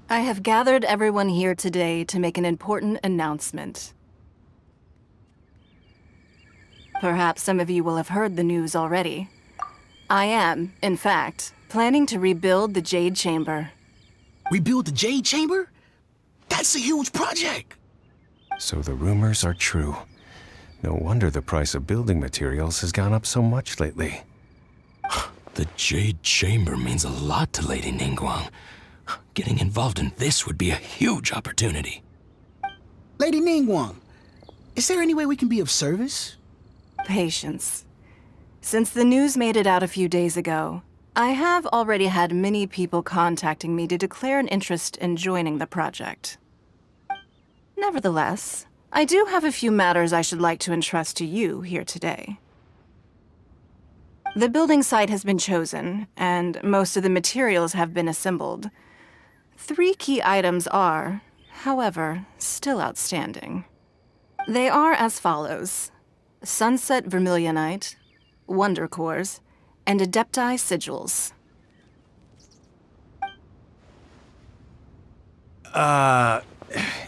I have gathered everyone here today to make an important announcement. Perhaps some of you will have heard the news already. I am, in fact, planning to rebuild the Jade Chamber. Rebuild the Jade Chamber? That's a huge project! So the rumors are true. No wonder the price of building materials has gone up so much lately. The Jade Chamber means a lot to Lady Ningguang. Getting involved in this would be a huge opportunity. Lady Ningguang, is there any way we can be of service? Patience. Since the news made it out a few days ago, I have already had many people contacting me to declare an interest in joining the project. Nevertheless, I do have a few matters I should like to entrust to you here today. The building site has been chosen, and most of the materials have been assembled. 3 key items are, however, still outstanding. They are as follows: Sunset Vermilionite, Wonder Cores, and Adepti Sigils.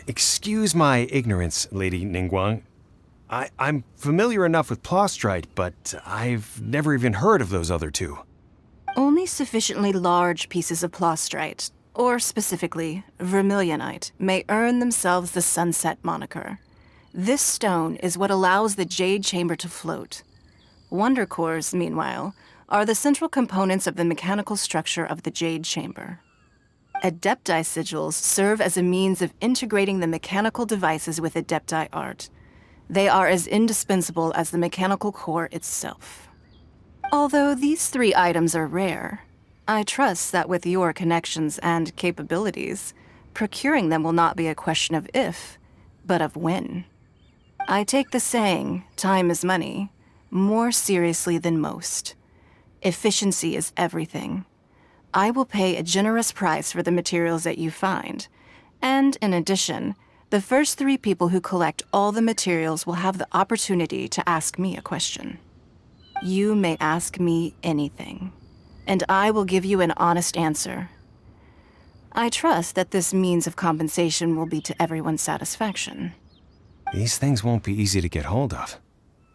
Excuse my ignorance, Lady Ningguang. I'm familiar enough with Plostrite, but I've never even heard of those other 2. Only sufficiently large pieces of Plostrite, or specifically Vermilionite, may earn themselves the Sunset moniker. This stone is what allows the Jade Chamber to float. Wonder Cores, meanwhile, are the central components of the mechanical structure of the Jade Chamber. Adepti Sigils serve as a means of integrating the mechanical devices with Adepti art. They are as indispensable as the mechanical core itself. Although these 3 items are rare, I trust that with your connections and capabilities, procuring them will not be a question of if, but of when. I take the saying, time is money, more seriously than most. Efficiency is everything. I will pay a generous price for the materials that you find, and in addition, the first 3 people who collect all the materials will have the opportunity to ask me a question. You may ask me anything, and I will give you an honest answer. I trust that this means of compensation will be to everyone's satisfaction. These things won't be easy to get hold of.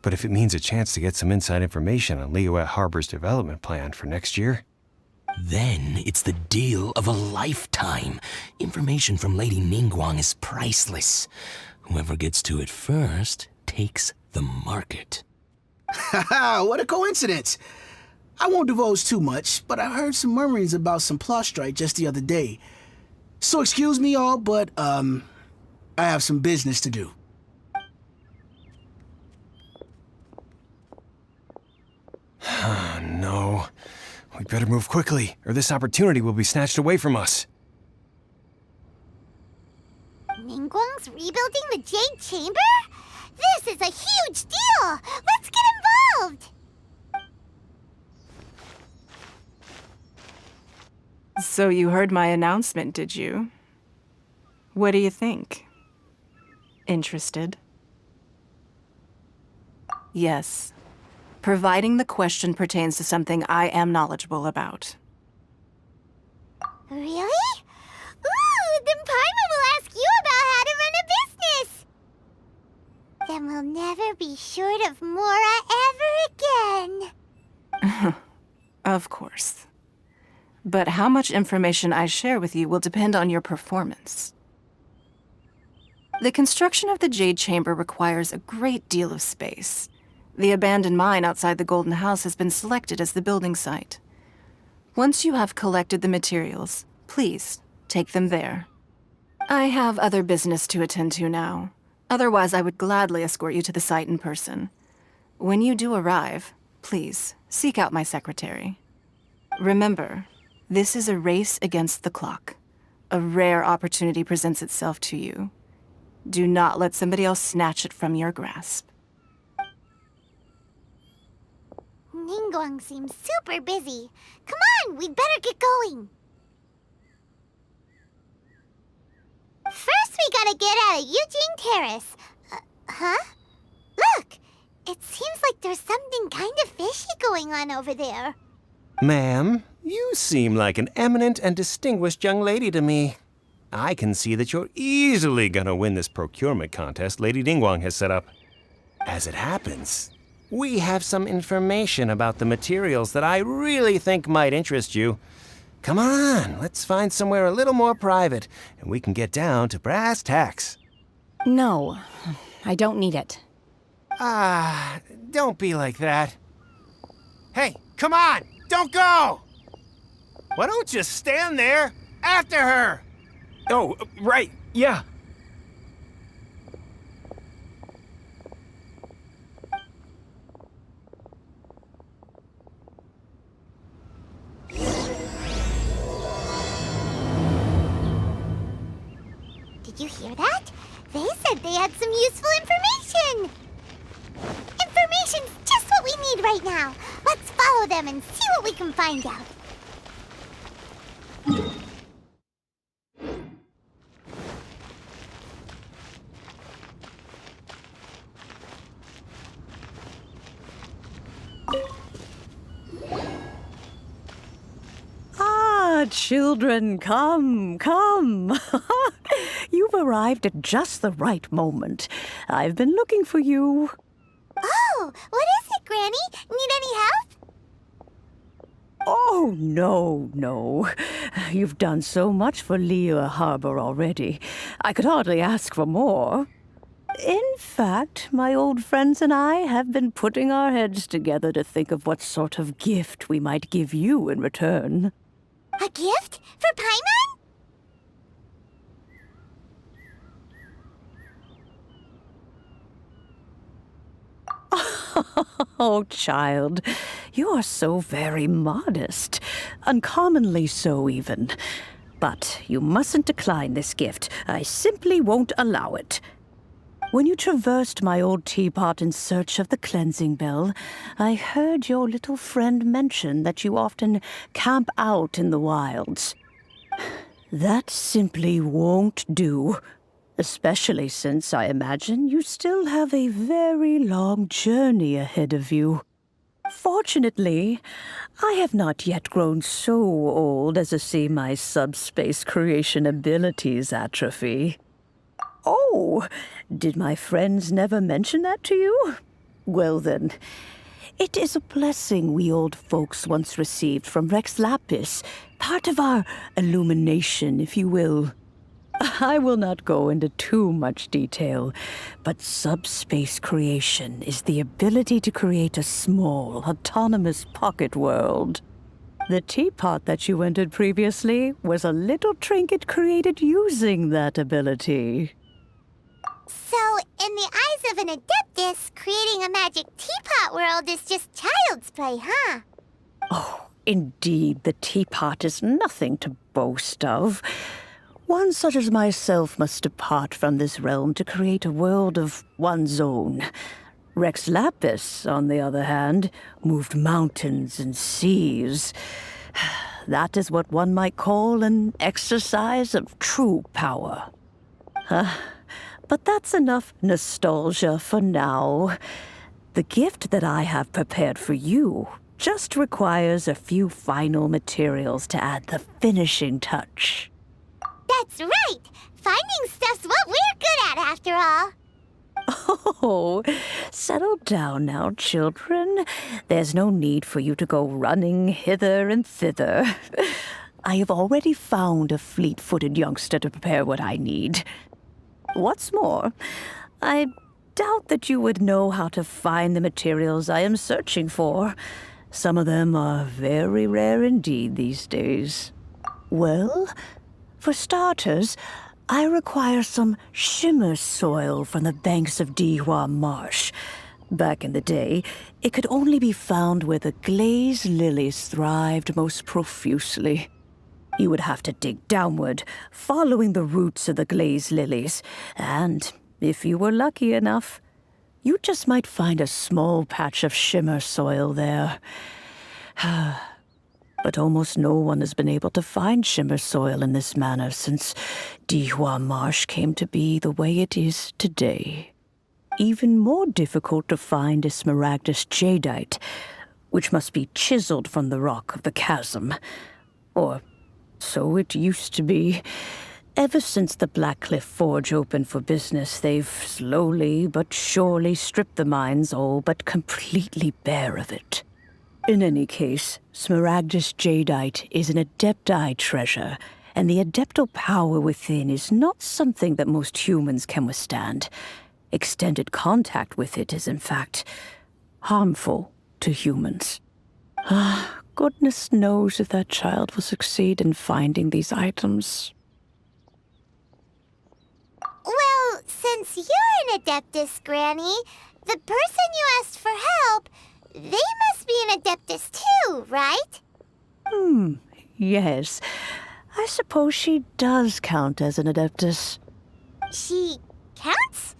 But if it means a chance to get some inside information on Liyue Harbor's development plan for next year... Then it's the deal of a lifetime. Information from Lady Ningguang is priceless. Whoever gets to it first takes the market. Haha, what a coincidence! I won't divulge too much, but I heard some murmurings about some Plostrite just the other day. So excuse me all, but, I have some business to do. No. We better move quickly, or this opportunity will be snatched away from us. Ningguang's rebuilding the Jade Chamber? This is a huge deal! Let's get involved! So you heard my announcement, did you? What do you think? Interested? Yes. Providing the question pertains to something I am knowledgeable about. Really? Ooh, then Paimon will ask you about how to run a business! Then we'll never be short of Mora ever again. Of course. But how much information I share with you will depend on your performance. The construction of the Jade Chamber requires a great deal of space. The abandoned mine outside the Golden House has been selected as the building site. Once you have collected the materials, please take them there. I have other business to attend to now. Otherwise, I would gladly escort you to the site in person. When you do arrive, please seek out my secretary. Remember, this is a race against the clock. A rare opportunity presents itself to you. Do not let somebody else snatch it from your grasp. Ningguang seems super busy. Come on, we'd better get going. First, we gotta get out of Eugene Terrace. Huh? Look! It seems like there's something kind of fishy going on over there. Ma'am, you seem like an eminent and distinguished young lady to me. I can see that you're easily gonna win this procurement contest Lady Ningguang has set up. As it happens, we have some information about the materials that I really think might interest you. Come on, let's find somewhere a little more private, and we can get down to brass tacks. No, I don't need it. Don't be like that. Hey, come on, don't go! Why don't you stand there after her? Oh, right, yeah. Did you hear that? They said they had some useful information. Information's just what we need right now. Let's follow them and see what we can find out. Children, come, come. You've arrived at just the right moment. I've been looking for you. Oh, what is it, Granny? Need any help? Oh, no. You've done so much for Lea Harbor already. I could hardly ask for more. In fact, my old friends and I have been putting our heads together to think of what sort of gift we might give you in return. A gift? For Paimon? Oh, child, you are so very modest. Uncommonly so, even. But you mustn't decline this gift. I simply won't allow it. When you traversed my old teapot in search of the cleansing bell, I heard your little friend mention that you often camp out in the wilds. That simply won't do, especially since I imagine you still have a very long journey ahead of you. Fortunately, I have not yet grown so old as to see my subspace creation abilities atrophy. Oh, did my friends never mention that to you? Well then, it is a blessing we old folks once received from Rex Lapis, part of our illumination, if you will. I will not go into too much detail, but subspace creation is the ability to create a small, autonomous pocket world. The teapot that you entered previously was a little trinket created using that ability. So, in the eyes of an Adeptus, creating a magic teapot world is just child's play, huh? Oh, indeed, the teapot is nothing to boast of. One such as myself must depart from this realm to create a world of one's own. Rex Lapis, on the other hand, moved mountains and seas. That is what one might call an exercise of true power. But that's enough nostalgia for now. The gift that I have prepared for you just requires a few final materials to add the finishing touch. That's right! Finding stuff's what we're good at, after all. Oh, settle down now, children. There's no need for you to go running hither and thither. I have already found a fleet-footed youngster to prepare what I need. What's more, I doubt that you would know how to find the materials I am searching for. Some of them are very rare indeed these days. Well, for starters, I require some shimmer soil from the banks of Dihua Marsh. Back in the day, it could only be found where the glazed lilies thrived most profusely. You would have to dig downward, following the roots of the glazed lilies, and if you were lucky enough, you just might find a small patch of shimmer soil there. But almost no one has been able to find shimmer soil in this manner since Dihua Marsh came to be the way it is today. Even more difficult to find is smaragdus jadeite, which must be chiseled from the rock of the chasm. Or so it used to be. Ever since the Blackcliff Forge opened for business, they've slowly but surely stripped the mines all but completely bare of it. In any case, Smaragdus Jadeite is an Adepti treasure, and the Adeptal power within is not something that most humans can withstand. Extended contact with it is, in fact, harmful to humans. Goodness knows if that child will succeed in finding these items. Well, since you're an Adeptus, Granny, the person you asked for help, they must be an Adeptus too, right? Yes. I suppose she does count as an Adeptus. She counts?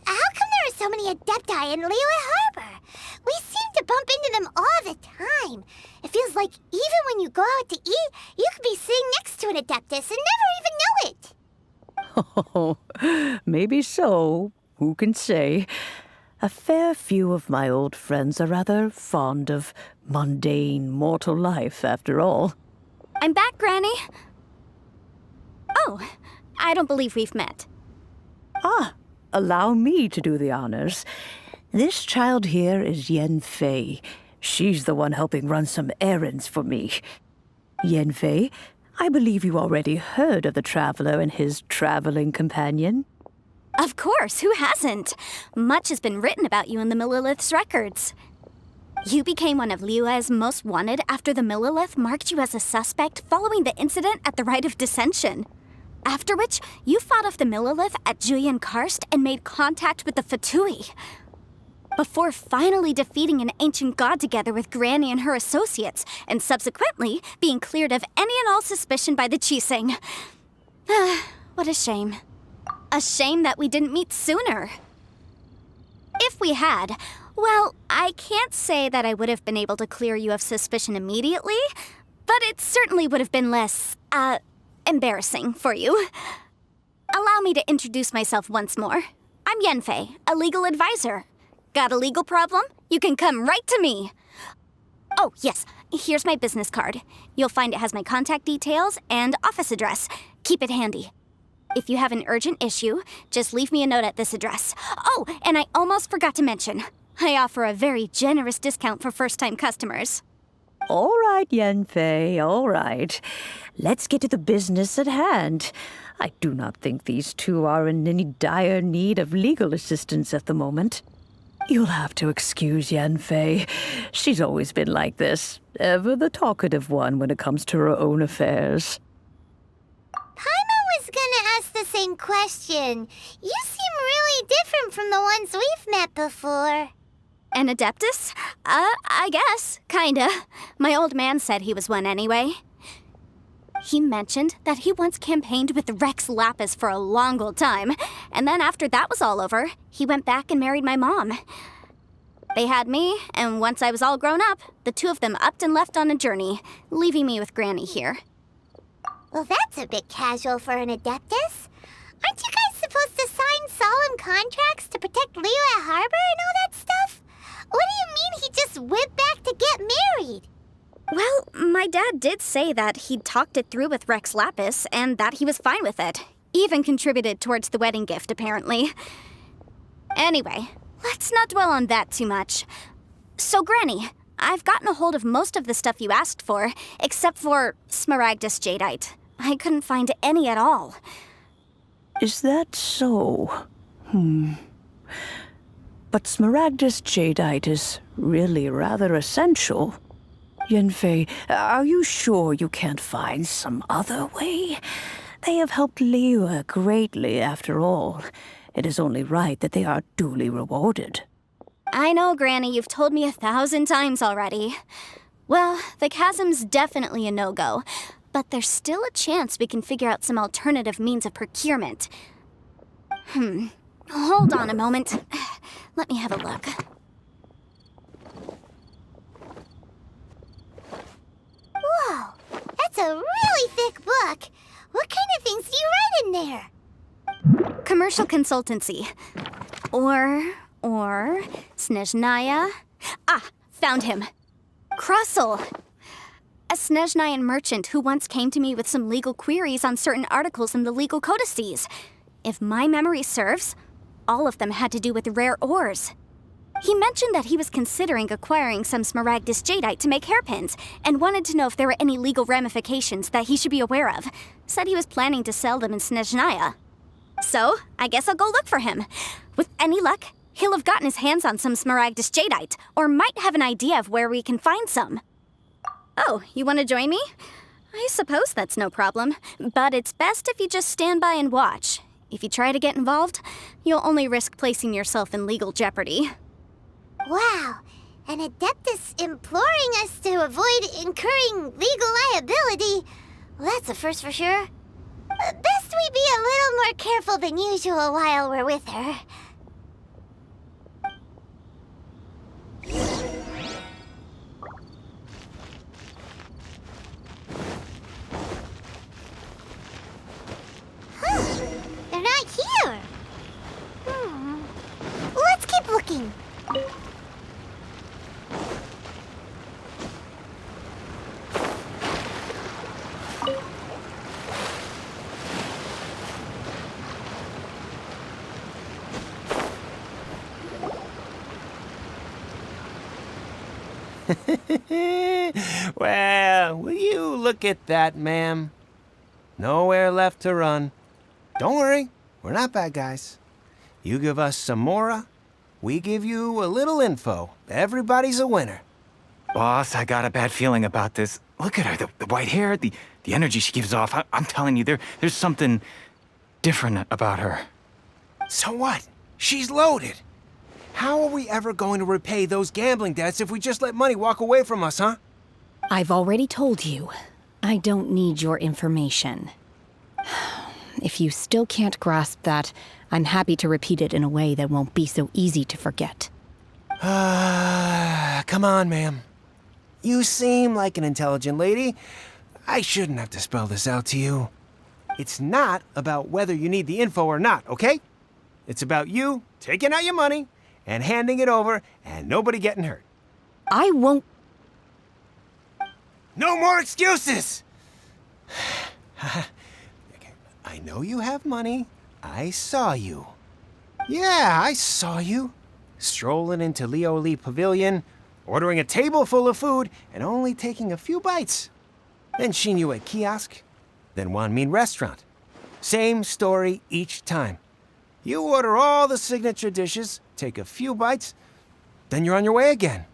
How come there are so many Adepti in Liyue Harbor? We seem to bump into them all the time. It feels like even when you go out to eat, you could be sitting next to an Adeptus and never even know it. Oh, maybe so. Who can say? A fair few of my old friends are rather fond of mundane mortal life, after all. I'm back, Granny. Oh, I don't believe we've met. Allow me to do the honors. This child here is Yenfei. She's the one helping run some errands for me. Yenfei, I believe you already heard of the Traveler and his traveling companion. Of course, who hasn't? Much has been written about you in the Millilith's records. You became one of Liyue's most wanted after the Millilith marked you as a suspect following the incident at the Rite of Dissension. After which, you fought off the Millilith at Julian Karst and made contact with the Fatui. Before finally defeating an ancient god together with Granny and her associates, and subsequently being cleared of any and all suspicion by the Chiseng. What a shame. A shame that we didn't meet sooner. If we had, well, I can't say that I would have been able to clear you of suspicion immediately, but it certainly would have been less, embarrassing for you. Allow me to introduce myself once more. I'm Yenfei, a legal advisor. Got a legal problem? You can come right to me. Oh, yes, here's my business card. You'll find it has my contact details and office address. Keep it handy. If you have an urgent issue, just leave me a note at this address. Oh, and I almost forgot to mention, I offer a very generous discount for first-time customers. All right, Yenfei, all right. Let's get to the business at hand. I do not think these two are in any dire need of legal assistance at the moment. You'll have to excuse Yenfei. She's always been like this, ever the talkative one when it comes to her own affairs. Paimon was gonna ask the same question. You seem really different from the ones we've met before. An Adeptus? I guess, kinda. My old man said he was one anyway. He mentioned that he once campaigned with Rex Lapis for a long old time, and then after that was all over, he went back and married my mom. They had me, and once I was all grown up, the two of them upped and left on a journey, leaving me with Granny here. Well, that's a bit casual for an Adeptus. Aren't you guys supposed to sign solemn contracts to protect Liyue Harbor and all that stuff? What do you mean he just went back to get married? Well, my dad did say that he'd talked it through with Rex Lapis and that he was fine with it. Even contributed towards the wedding gift, apparently. Anyway, let's not dwell on that too much. So, Granny, I've gotten a hold of most of the stuff you asked for, except for Smaragdus Jadeite. I couldn't find any at all. Is that so? But Smaragdus Jadeite is really rather essential. Yenfei, are you sure you can't find some other way? They have helped Liyue greatly, after all. It is only right that they are duly rewarded. I know, Granny, you've told me 1,000 times already. Well, the chasm's definitely a no-go, but there's still a chance we can figure out some alternative means of procurement. Hold on a moment. Let me have a look. Whoa, that's a really thick book. What kind of things do you write in there? Commercial consultancy. Or Snezhnaya. Ah, found him. Krustle. a Snezhnayan merchant who once came to me with some legal queries on certain articles in the legal codices. If my memory serves, all of them had to do with rare ores. He mentioned that he was considering acquiring some Smaragdus jadeite to make hairpins, and wanted to know if there were any legal ramifications that he should be aware of. Said he was planning to sell them in Snezhnaya. So, I guess I'll go look for him. With any luck, he'll have gotten his hands on some Smaragdus jadeite, or might have an idea of where we can find some. Oh, you want to join me? I suppose that's no problem, but it's best if you just stand by and watch. If you try to get involved, you'll only risk placing yourself in legal jeopardy. Wow, an Adeptus imploring us to avoid incurring legal liability. Well, that's a first for sure. Best we be a little more careful than usual while we're with her. Huh, they're not here. Let's keep looking. Well, will you look at that, ma'am? Nowhere left to run. Don't worry, we're not bad guys. You give us some Mora, we give you a little info. Everybody's a winner. Boss, I got a bad feeling about this. Look at her, the white hair, the energy she gives off. I'm telling you, there's something different about her. So what? She's loaded. How are we ever going to repay those gambling debts if we just let money walk away from us, huh? I've already told you, I don't need your information. If you still can't grasp that, I'm happy to repeat it in a way that won't be so easy to forget. Come on, ma'am. You seem like an intelligent lady. I shouldn't have to spell this out to you. It's not about whether you need the info or not, okay? It's about you taking out your money and handing it over and nobody getting hurt. I won't. No more excuses! I know you have money. I saw you. Yeah, I saw you. Strolling into Lioli Pavilion, ordering a table full of food, and only taking a few bites. Then seen you at kiosk, then Wanmin restaurant. Same story each time. You order all the signature dishes, take a few bites, then you're on your way again.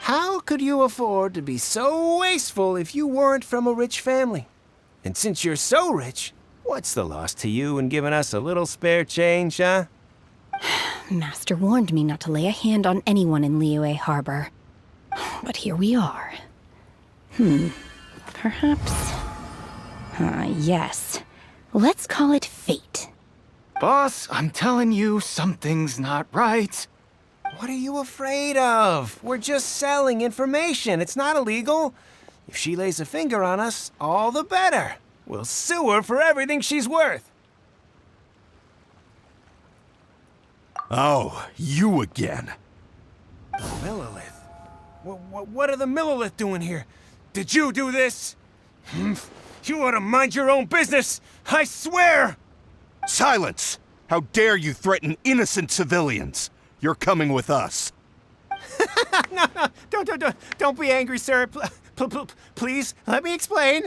How could you afford to be so wasteful if you weren't from a rich family? And since you're so rich, what's the loss to you in giving us a little spare change, huh? Master warned me not to lay a hand on anyone in Liyue Harbor. But here we are. Perhaps... yes. Let's call it fate. Boss, I'm telling you, something's not right. What are you afraid of? We're just selling information. It's not illegal. If she lays a finger on us, all the better. We'll sue her for everything she's worth. Oh, you again. The Millilith. What are the Millilith doing here? Did you do this? You ought to mind your own business, I swear! Silence! How dare you threaten innocent civilians? You're coming with us. No, don't be angry, sir. Please, let me explain.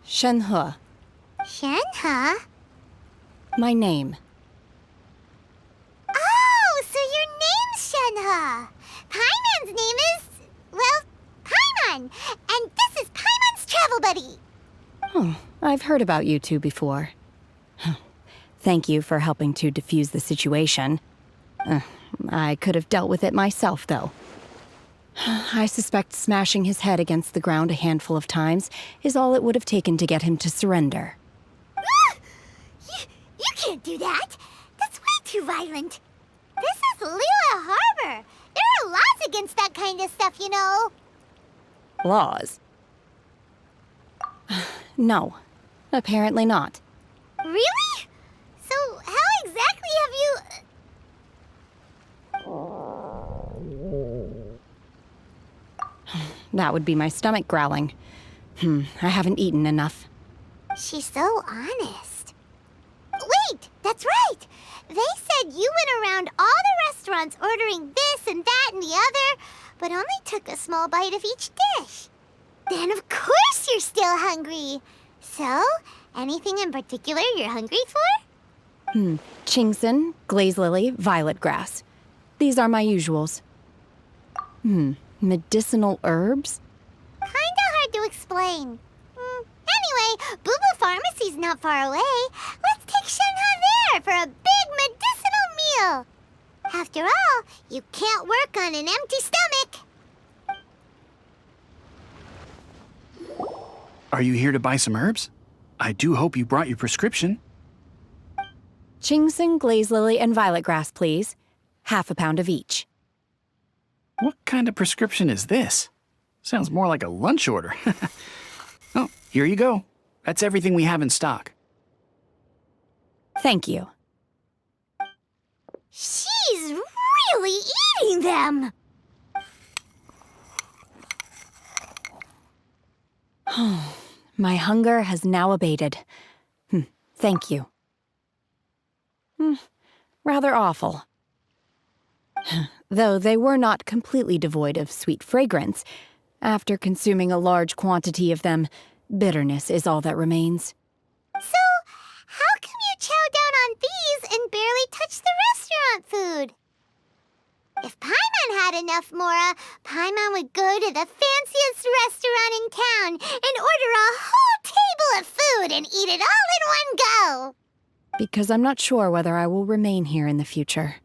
Shenhe. Shenhe? My name. Oh, so your name's Shenhe. Paimon's name is, well, Paimon. And this is Paimon's travel buddy. Oh, I've heard about you two before. Thank you for helping to defuse the situation. I could have dealt with it myself, though. I suspect smashing his head against the ground a handful of times is all it would have taken to get him to surrender. You can't do that. That's way too violent. This is Liyue Harbor. There are laws against that kind of stuff, you know. Laws? No, apparently not. Really? So, how that would be my stomach growling. I haven't eaten enough. She's so honest. Wait, that's right! They said you went around all the restaurants ordering this and that and the other, but only took a small bite of each dish. Then of course you're still hungry. So, anything in particular you're hungry for? Chingson, glaze lily, violet grass. These are my usuals. Medicinal herbs? Kinda hard to explain. Anyway, Booba Pharmacy's not far away. Let's take Shenhe there for a big medicinal meal. After all, you can't work on an empty stomach. Are you here to buy some herbs? I do hope you brought your prescription. Chingson, glaze lily, and violet grass, please. Half a pound of each. What kind of prescription is this? Sounds more like a lunch order. Oh, here you go. That's everything we have in stock. Thank you. She's really eating them. My hunger has now abated. Thank you. Rather awful. Though they were not completely devoid of sweet fragrance, after consuming a large quantity of them, bitterness is all that remains. So, how come you chow down on these and barely touch the restaurant food? If Paimon had enough, Mora, Paimon would go to the fanciest restaurant in town and order a whole table of food and eat it all in one go. Because I'm not sure whether I will remain here in the future.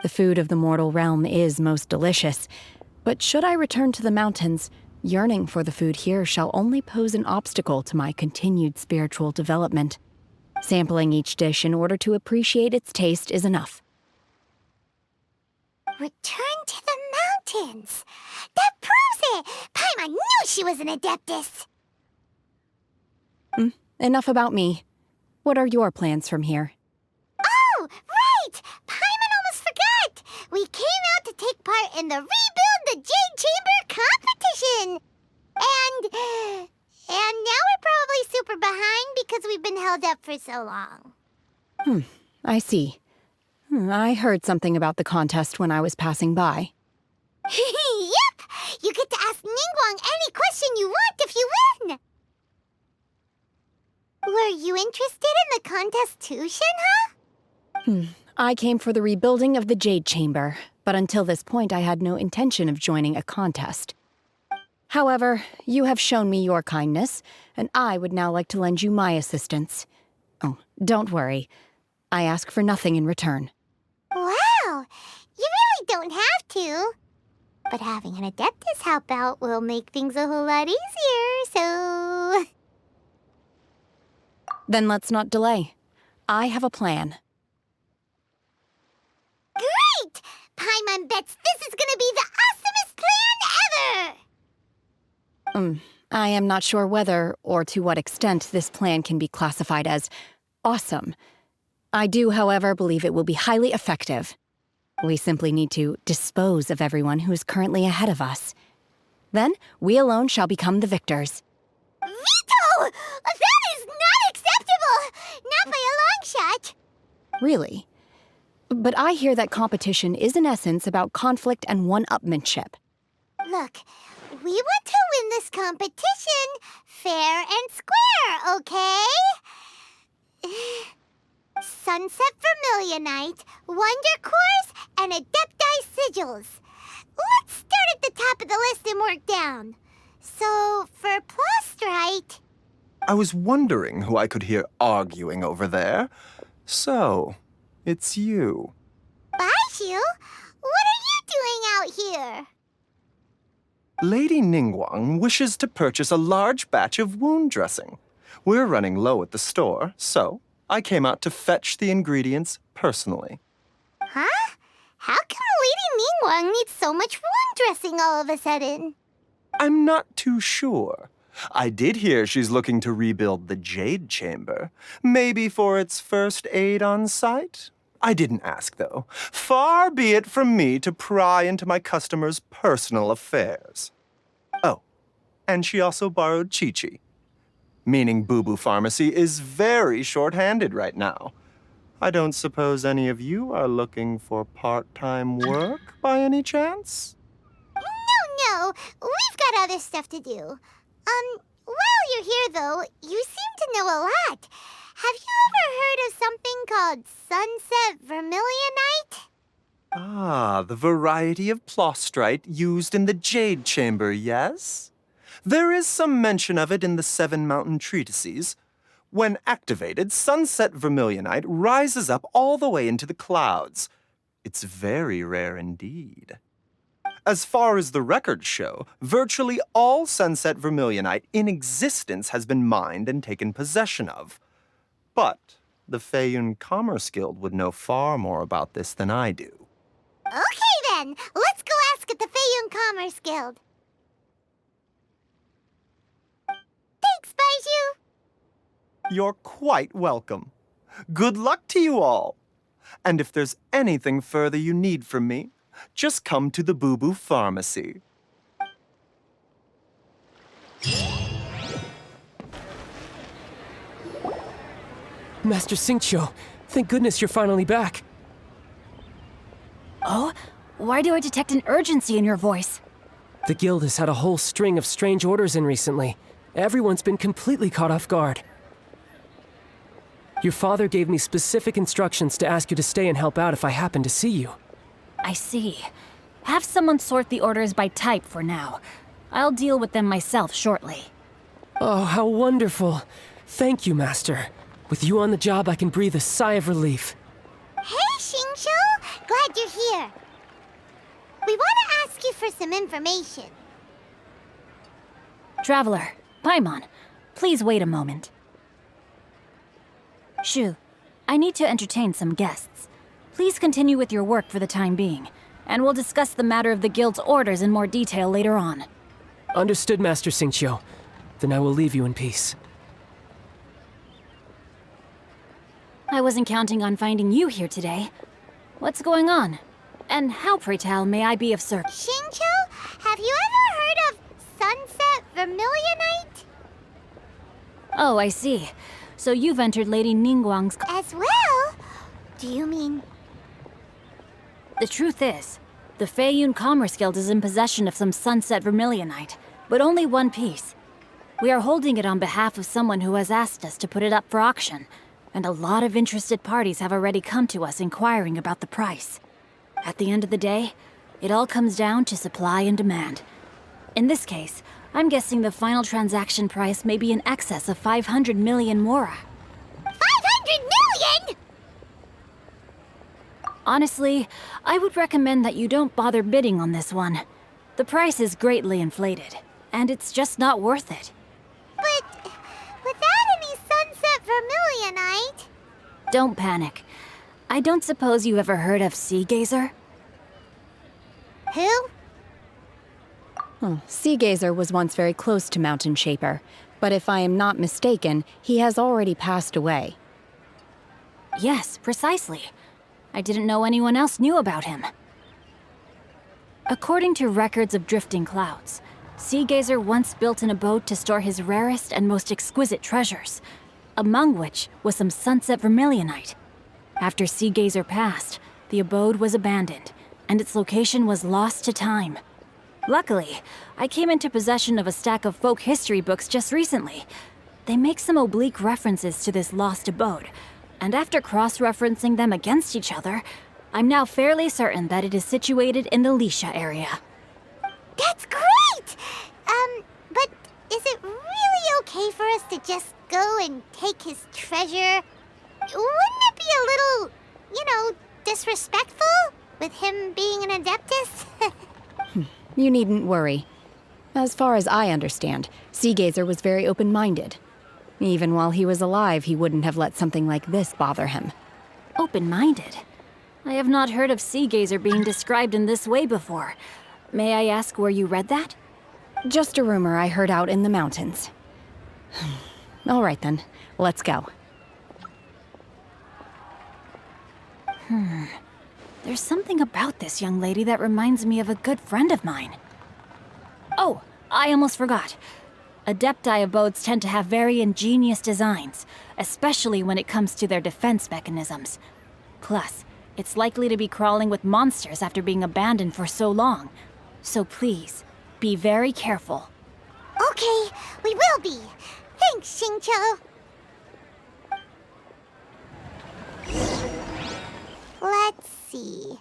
The food of the mortal realm is most delicious, but should I return to the mountains, yearning for the food here shall only pose an obstacle to my continued spiritual development. Sampling each dish in order to appreciate its taste is enough. Return to the mountains. That proves it. Paimon knew she was an Adeptus. Enough about me. What are your plans from here? Oh, right! Paimon almost forgot! We came out to take part in the Rebuild the Jade Chamber competition! And now we're probably super behind because we've been held up for so long. I see. I heard something about the contest when I was passing by. Yep! You get to ask Ningguang any question you want if you win! Were you interested in the contest too, Shenhe? I came for the rebuilding of the Jade Chamber, but until this point I had no intention of joining a contest. However, you have shown me your kindness, and I would now like to lend you my assistance. Oh, don't worry. I ask for nothing in return. Wow! You really don't have to. But having an Adeptus help out will make things a whole lot easier, so... Then let's not delay. I have a plan. Great! Paimon bets this is gonna be the awesomest plan ever! I am not sure whether or to what extent this plan can be classified as awesome. I do, however, believe it will be highly effective. We simply need to dispose of everyone who is currently ahead of us. Then, we alone shall become the victors. Veto! That is not acceptable! Not by a long shot! Really? But I hear that competition is in essence about conflict and one-upmanship. Look, we want to win this competition fair and square, okay? Sunset Vermilionite, Wonder Cores, and Adepti Sigils. Let's start at the top of the list and work down. So, for Plustrite... I was wondering who I could hear arguing over there. So, it's you. Baishu? What are you doing out here? Lady Ningguang wishes to purchase a large batch of wound dressing. We're running low at the store, so I came out to fetch the ingredients personally. Huh? How come Lady Ningguang needs so much wound dressing all of a sudden? I'm not too sure. I did hear she's looking to rebuild the Jade Chamber. Maybe for its first aid on site? I didn't ask, though. Far be it from me to pry into my customers' personal affairs. Oh, and she also borrowed Chi-Chi, meaning Boo Boo Pharmacy is very short-handed right now. I don't suppose any of you are looking for part-time work by any chance? No, we've got other stuff to do. While you're here, though, you seem to know a lot. Have you ever heard of something called sunset vermilionite? Ah, the variety of plostrite used in the Jade Chamber, yes? There is some mention of it in the Seven Mountain Treatises. When activated, sunset vermilionite rises up all the way into the clouds. It's very rare indeed. As far as the records show, virtually all sunset vermilionite in existence has been mined and taken possession of. But the Feiyun Commerce Guild would know far more about this than I do. Okay then, let's go ask at the Feiyun Commerce Guild. Thanks, Baiju. You're quite welcome. Good luck to you all. And if there's anything further you need from me, just come to the Boo Boo Pharmacy. Master Xingqiu, thank goodness you're finally back. Oh? Why do I detect an urgency in your voice? The guild has had a whole string of strange orders in recently. Everyone's been completely caught off guard. Your father gave me specific instructions to ask you to stay and help out if I happen to see you. I see. Have someone sort the orders by type for now. I'll deal with them myself shortly. Oh, how wonderful. Thank you, Master. With you on the job, I can breathe a sigh of relief. Hey, Xingqiu! Glad you're here. We want to ask you for some information. Traveler, Paimon, please wait a moment. Shu, I need to entertain some guests. Please continue with your work for the time being, and we'll discuss the matter of the guild's orders in more detail later on. Understood, Master Xingqiu. Then I will leave you in peace. I wasn't counting on finding you here today. What's going on? And how, pray tell, may I be of service? Xingqiu, have you ever heard of sunset vermilionite? Oh, I see. So you've entered Lady Ningguang's... As well? Do you mean... The truth is, the Feiyun Commerce Guild is in possession of some sunset vermilionite, but only one piece. We are holding it on behalf of someone who has asked us to put it up for auction, and a lot of interested parties have already come to us inquiring about the price. At the end of the day, it all comes down to supply and demand. In this case, I'm guessing the final transaction price may be in excess of 500 million mora. 500 million?! Honestly, I would recommend that you don't bother bidding on this one. The price is greatly inflated, and it's just not worth it. But without any sunset vermilionite... Don't panic. I don't suppose you ever heard of Sea Gazer? Who? Sea Gazer was once very close to Mountain Shaper, but if I am not mistaken, he has already passed away. Yes, precisely. I didn't know anyone else knew about him. According to records of drifting clouds, Sea Gazer once built an abode to store his rarest and most exquisite treasures, among which was some sunset vermilionite. After Sea Gazer passed, the abode was abandoned, and its location was lost to time. Luckily, I came into possession of a stack of folk history books just recently. They make some oblique references to this lost abode, and after cross-referencing them against each other, I'm now fairly certain that it is situated in the Lisha area. That's great! But is it really okay for us to just go and take his treasure? Wouldn't it be a little, disrespectful? With him being an Adeptus? You needn't worry. As far as I understand, Sea Gazer was very open-minded. Even while he was alive, he wouldn't have let something like this bother him. Open-minded? I have not heard of Sea Gazer being described in this way before. May I ask where you read that? Just a rumor I heard out in the mountains. All right then, let's go. There's something about this young lady that reminds me of a good friend of mine. Oh, I almost forgot. Adepti abodes tend to have very ingenious designs, especially when it comes to their defense mechanisms. Plus, it's likely to be crawling with monsters after being abandoned for so long. So please, be very careful. Okay, we will be. Thanks, Xingqiu. Let's see.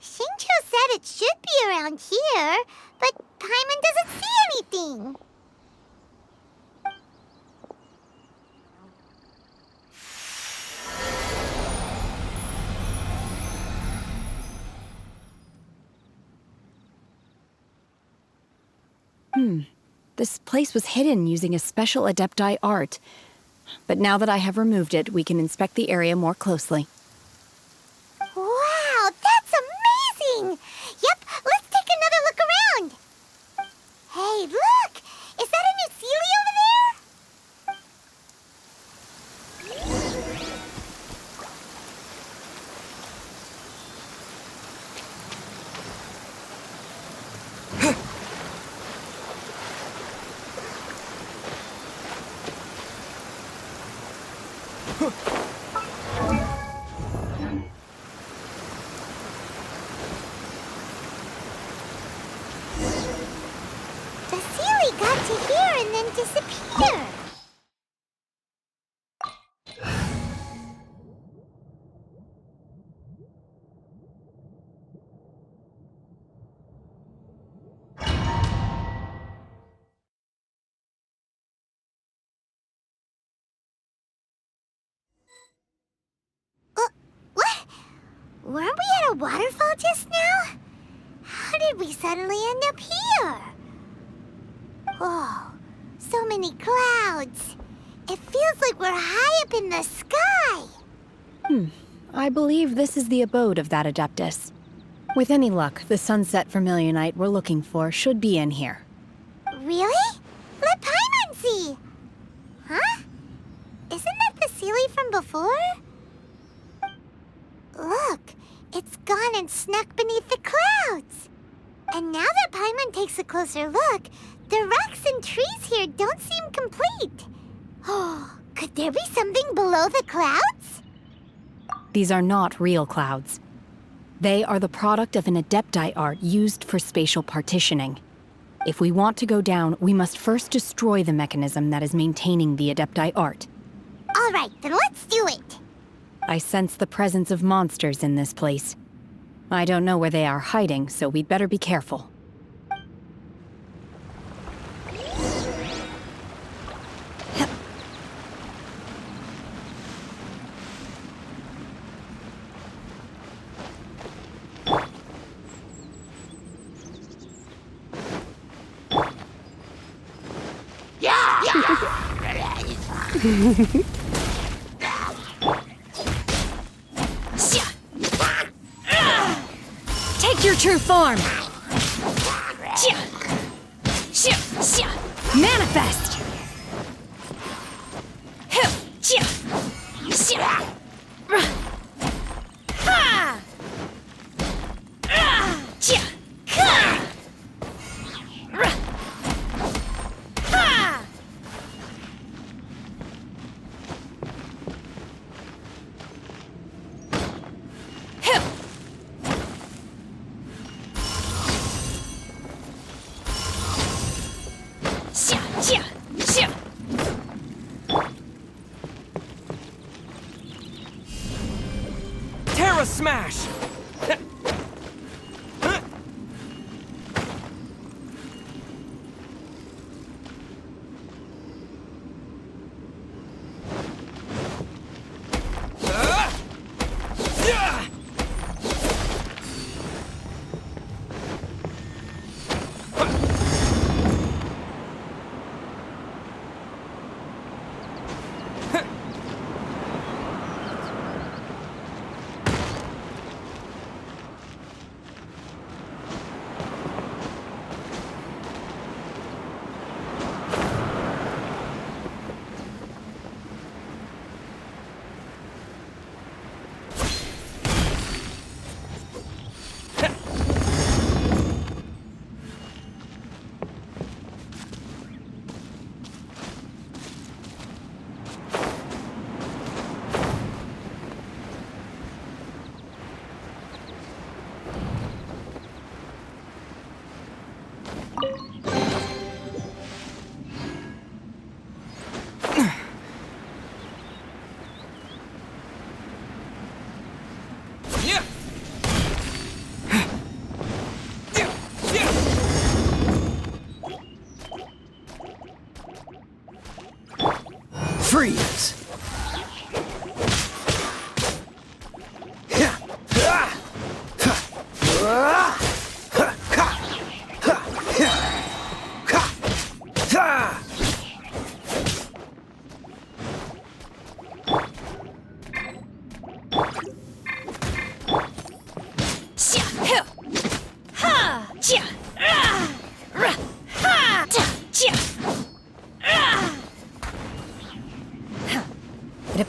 Xingqiu said it should be around here, but Paimon doesn't see anything. This place was hidden using a special Adepti art. But now that I have removed it, we can inspect the area more closely. Wow, that's amazing! Yep, let's take another look around. Hey, look! Is that a new Seelie over there? The Seelie got to here and then disappeared. What? Weren't we at a waterfall just now? How did we suddenly end up here? Whoa, so many clouds. It feels like we're high up in the sky. I believe this is the abode of that Adeptus. With any luck, the sunset vermilionite we're looking for should be in here. Really? Let Paimon see. Huh? Isn't that the Seelie from before? Look, it's gone and snuck beneath the clouds. And now that Paimon takes a closer look, the rocks and trees here don't seem complete. Oh, could there be something below the clouds? These are not real clouds. They are the product of an Adepti art used for spatial partitioning. If we want to go down, we must first destroy the mechanism that is maintaining the Adepti art. All right, then let's do it. I sense the presence of monsters in this place. I don't know where they are hiding, so we'd better be careful. Take your true form! Manifest! Terra Smash!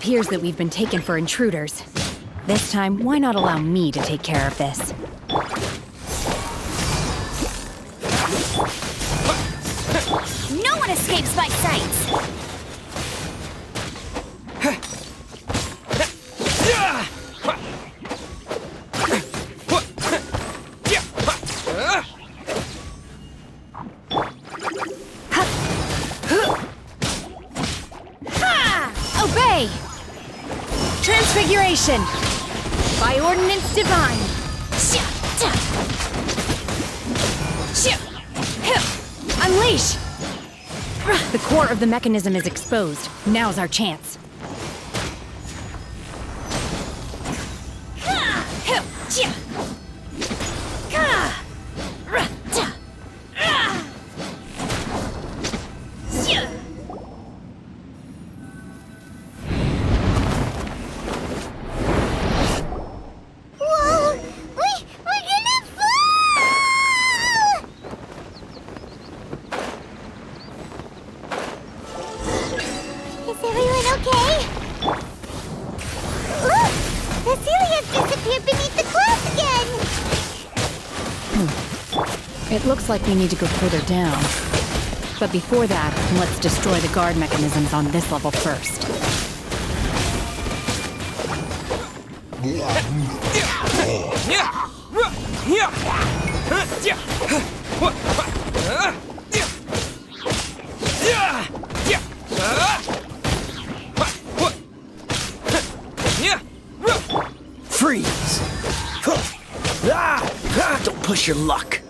appears that we've been taken for intruders. This time, why not allow me to take care of this? No one escapes my sights! Obey! Transfiguration! By ordinance divine! Unleash! The core of the mechanism is exposed. Now's our chance. Is everyone okay? Look! The Seelie has disappeared beneath the clouds again! It looks like we need to go further down. But before that, let's destroy the guard mechanisms on this level first. Freeze! Don't push your luck.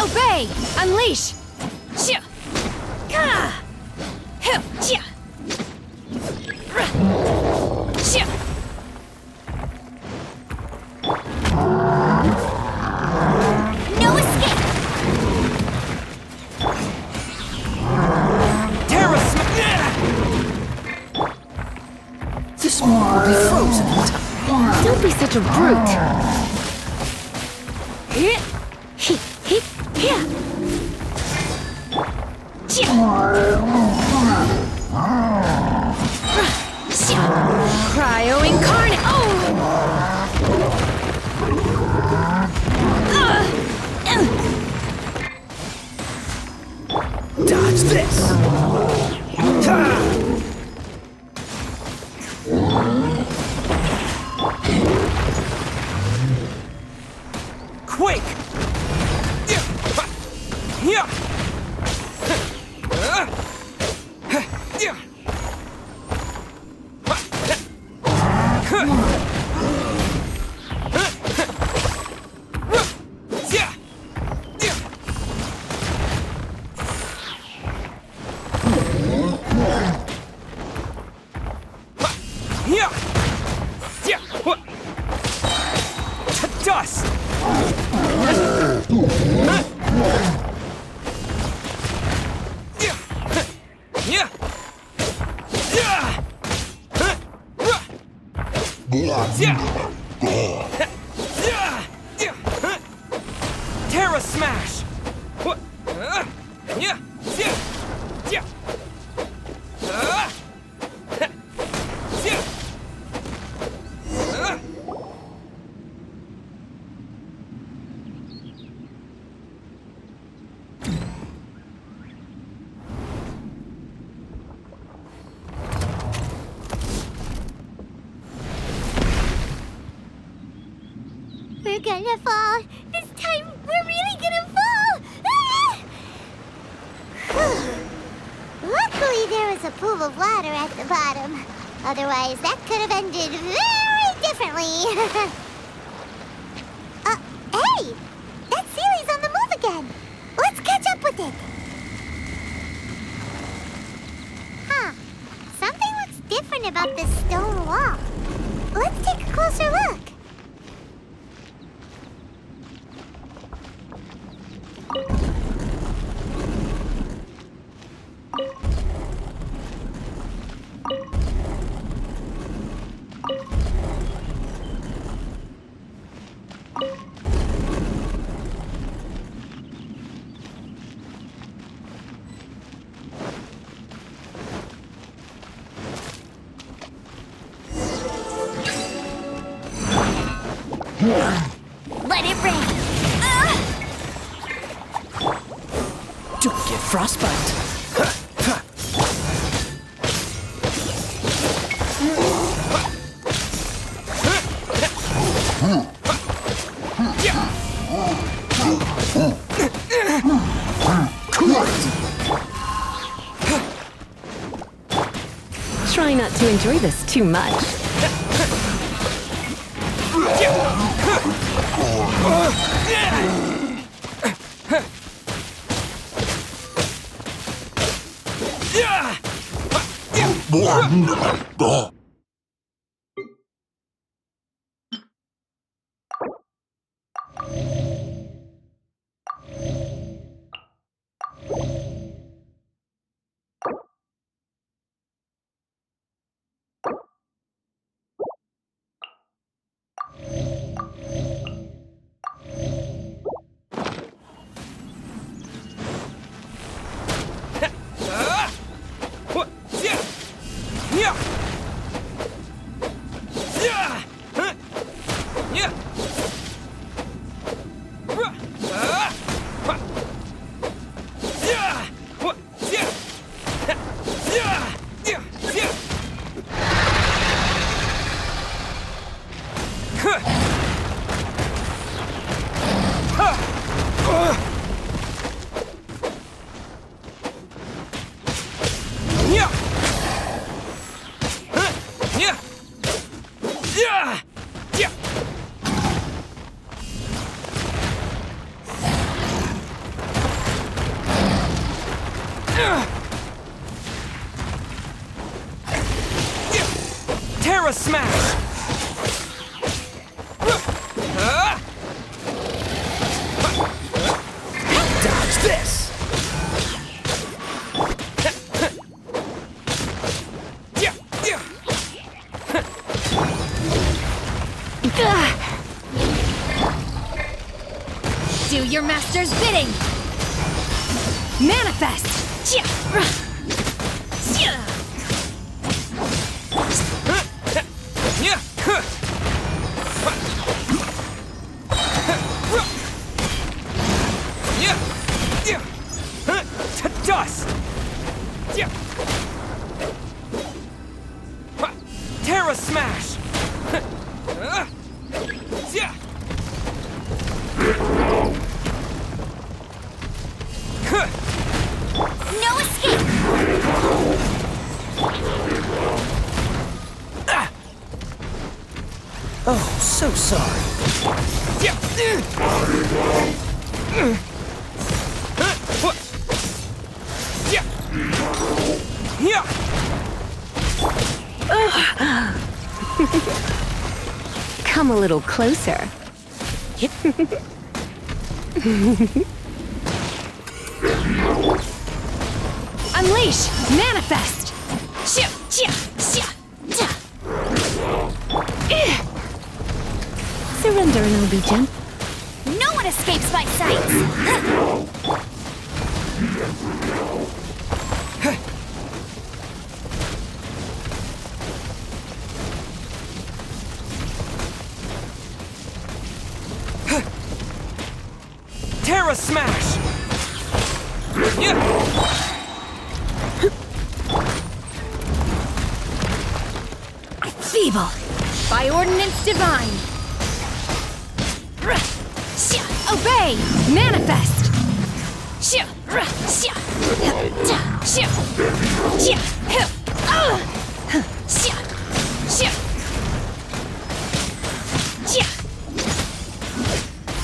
Obey! Unleash! No escape! This one will be frozen in time. Don't be such a brute! Cryo incarnate! Dodge this! Quick! Dust! Terra Smash! We're gonna fall. This time, we're really gonna fall. Luckily, there was a pool of water at the bottom. Otherwise, that could have ended very differently. Hey! That Seelie's on the move again. Let's catch up with it. Huh. Something looks different about this stone wall. Let's take a closer look. Let it rain. Don't get frostbite. Try not to enjoy this too much. Terra Smash! Dodge this! Do your master's bidding! Manifest! To dust! Terra Smash! No escape! Oh, so sorry. Come a little closer. Unleash! Manifest! Surrender and I'll be gentle. No one escapes my sights! Terra Smash! Feeble! By ordinance divine! Obey! Manifest!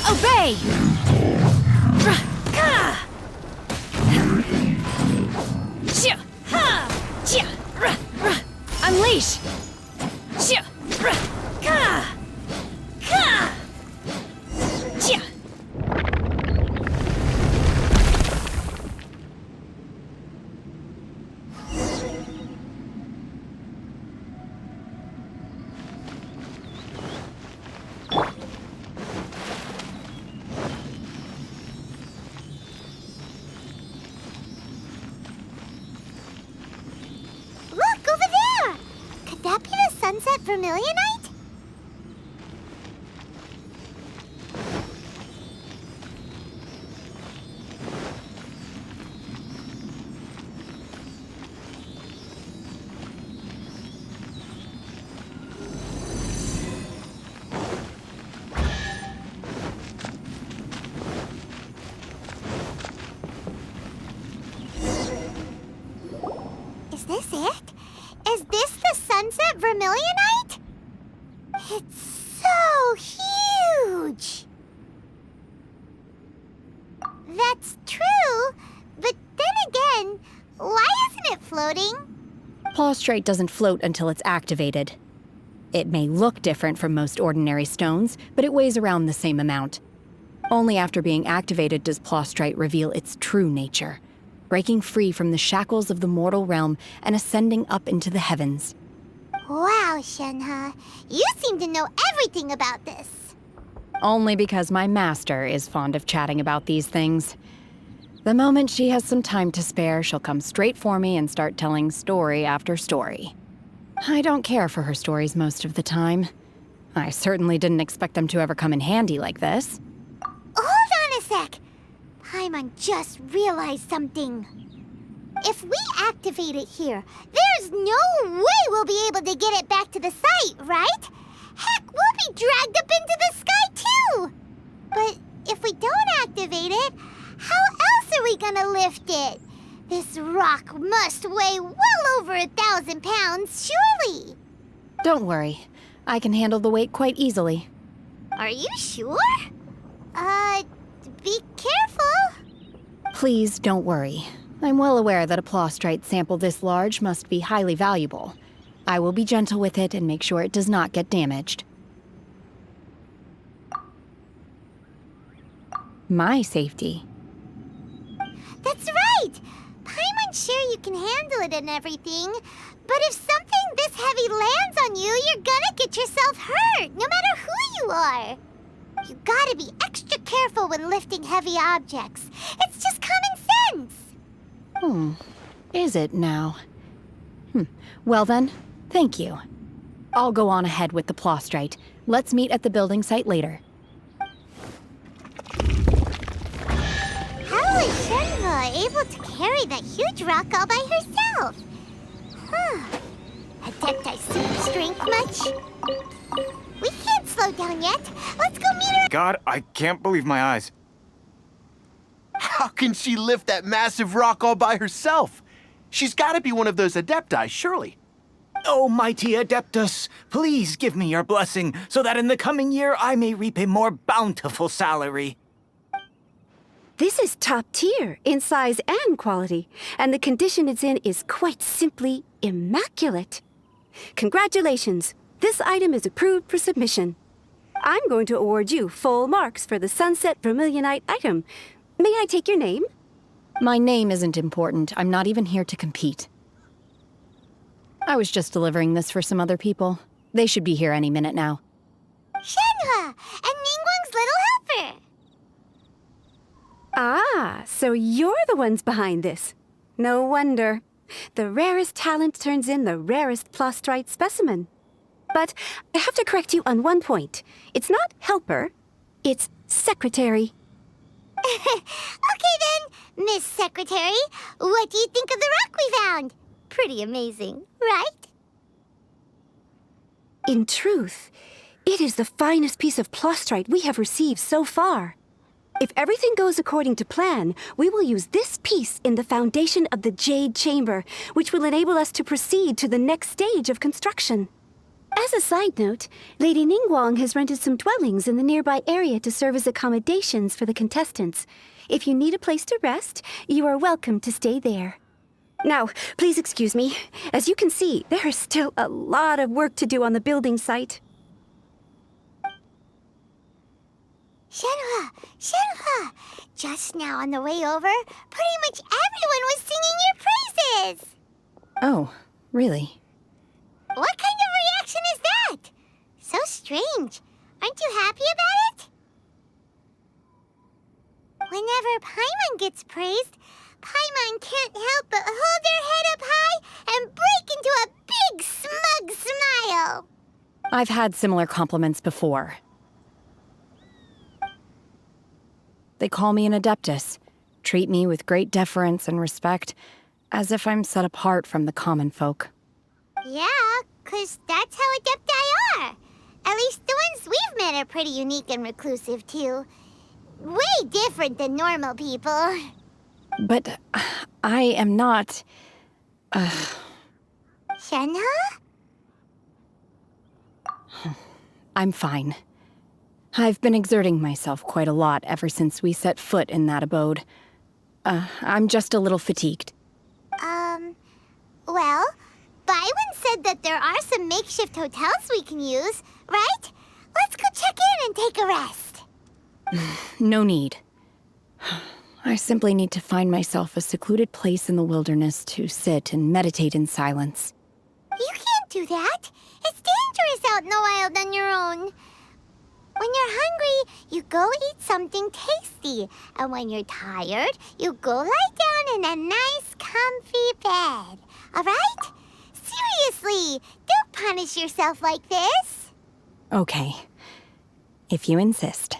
Obey! Unleash! Look, over there! Could that be the sunset vermilionite? huge! That's true, but then again, why isn't it floating? Plaustrite doesn't float until it's activated. It may look different from most ordinary stones, but it weighs around the same amount. Only after being activated does Plaustrite reveal its true nature, breaking free from the shackles of the mortal realm and ascending up into the heavens. Wow, Shenhe, you seem to know everything about this. Only because my master is fond of chatting about these things. The moment she has some time to spare, she'll come straight for me and start telling story after story. I don't care for her stories most of the time. I certainly didn't expect them to ever come in handy like this. Hold on a sec. Paimon just realized something. If we activate it here, there's no way we'll be able to get it back to the site, right? Heck, we'll be dragged up into the sky too! But if we don't activate it, how else are we gonna lift it? This rock must weigh well over 1,000 pounds, surely! Don't worry. I can handle the weight quite easily. Are you sure? Be careful! Please don't worry. I'm well aware that a Plaustrite sample this large must be highly valuable. I will be gentle with it and make sure it does not get damaged. My safety. That's right! Paimon's sure you can handle it and everything, but if something this heavy lands on you, you're gonna get yourself hurt, no matter who you are. You gotta be extra careful when lifting heavy objects. It's just common sense. Is it now? Well then, thank you. I'll go on ahead with the Plaustrite. Let's meet at the building site later. How is Shenhe able to carry that huge rock all by herself? Adepti super strength much? We can't slow down yet. Let's go meet her. God, I can't believe my eyes. How can she lift that massive rock all by herself? She's got to be one of those Adepti, surely. Oh, mighty Adeptus, please give me your blessing so that in the coming year I may reap a more bountiful salary. This is top tier in size and quality, and the condition it's in is quite simply immaculate. Congratulations, this item is approved for submission. I'm going to award you full marks for the Sunset Vermilionite item. May I take your name? My name isn't important. I'm not even here to compete. I was just delivering this for some other people. They should be here any minute now. Shenhe and Ningguang's little helper. Ah, so you're the ones behind this. No wonder. The rarest talent turns in the rarest Plaustrite specimen. But I have to correct you on one point. It's not helper, it's secretary. Okay then, Miss Secretary, what do you think of the rock we found? Pretty amazing, right? In truth, it is the finest piece of Plaustrite we have received so far. If everything goes according to plan, we will use this piece in the foundation of the Jade Chamber, which will enable us to proceed to the next stage of construction. As a side note, Lady Ningguang has rented some dwellings in the nearby area to serve as accommodations for the contestants. If you need a place to rest, you are welcome to stay there. Now, please excuse me. As you can see, there is still a lot of work to do on the building site. Shenhe! Just now on the way over, pretty much everyone was singing your praises! Oh, really? What kind of reaction is that? So strange. Aren't you happy about it? Whenever Paimon gets praised, Paimon can't help but hold her head up high and break into a big, smug smile. I've had similar compliments before. They call me an Adeptus, treat me with great deference and respect, as if I'm set apart from the common folk. Yeah, 'cause that's how Adepti are. At least the ones we've met are pretty unique and reclusive, too. Way different than normal people. But I am not... Shenhe? I'm fine. I've been exerting myself quite a lot ever since we set foot in that abode. I'm just a little fatigued. Well, Byron said that there are some makeshift hotels we can use, right? Let's go check in and take a rest. No need. I simply need to find myself a secluded place in the wilderness to sit and meditate in silence. You can't do that. It's dangerous out in the wild on your own. When you're hungry, you go eat something tasty. And when you're tired, you go lie down in a nice, comfy bed. All right? Seriously, don't punish yourself like this. Okay. If you insist.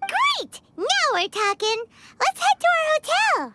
Great! Now we're talking. Let's head to our hotel.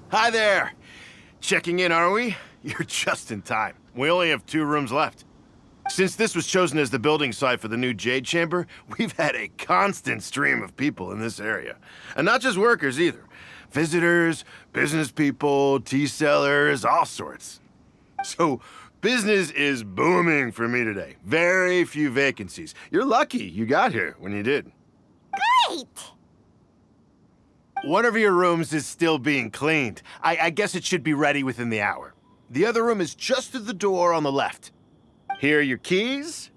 Hi there! Checking in, are we? You're just in time. We only have 2 rooms left. Since this was chosen as the building site for the new Jade Chamber, we've had a constant stream of people in this area. And not just workers either. Visitors, business people, tea sellers, all sorts. So, business is booming for me today. Very few vacancies. You're lucky you got here when you did. Great! One of your rooms is still being cleaned. I guess it should be ready within the hour. The other room is just through the door on the left. Here are your keys.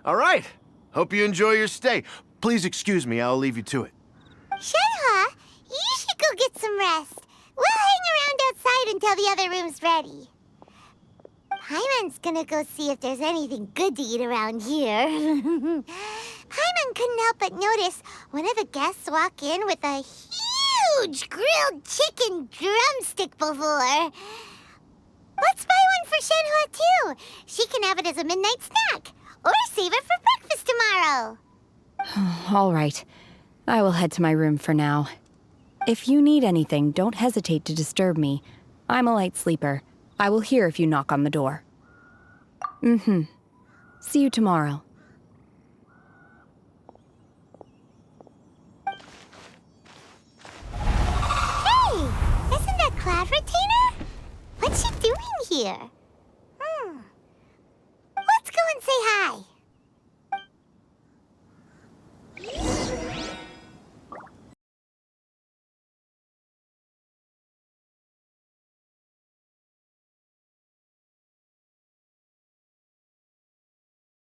All right. Hope you enjoy your stay. Please excuse me, I'll leave you to it. Shenhua, you should go get some rest. We'll hang around outside until the other room's ready. Paimon's gonna go see if there's anything good to eat around here. Paimon couldn't help but notice one of the guests walk in with a huge grilled chicken drumstick before. Let's buy one for Shenhua, too. She can have it as a midnight snack. Or save it for breakfast tomorrow. All right. I will head to my room for now. If you need anything, don't hesitate to disturb me. I'm a light sleeper. I will hear if you knock on the door. See you tomorrow.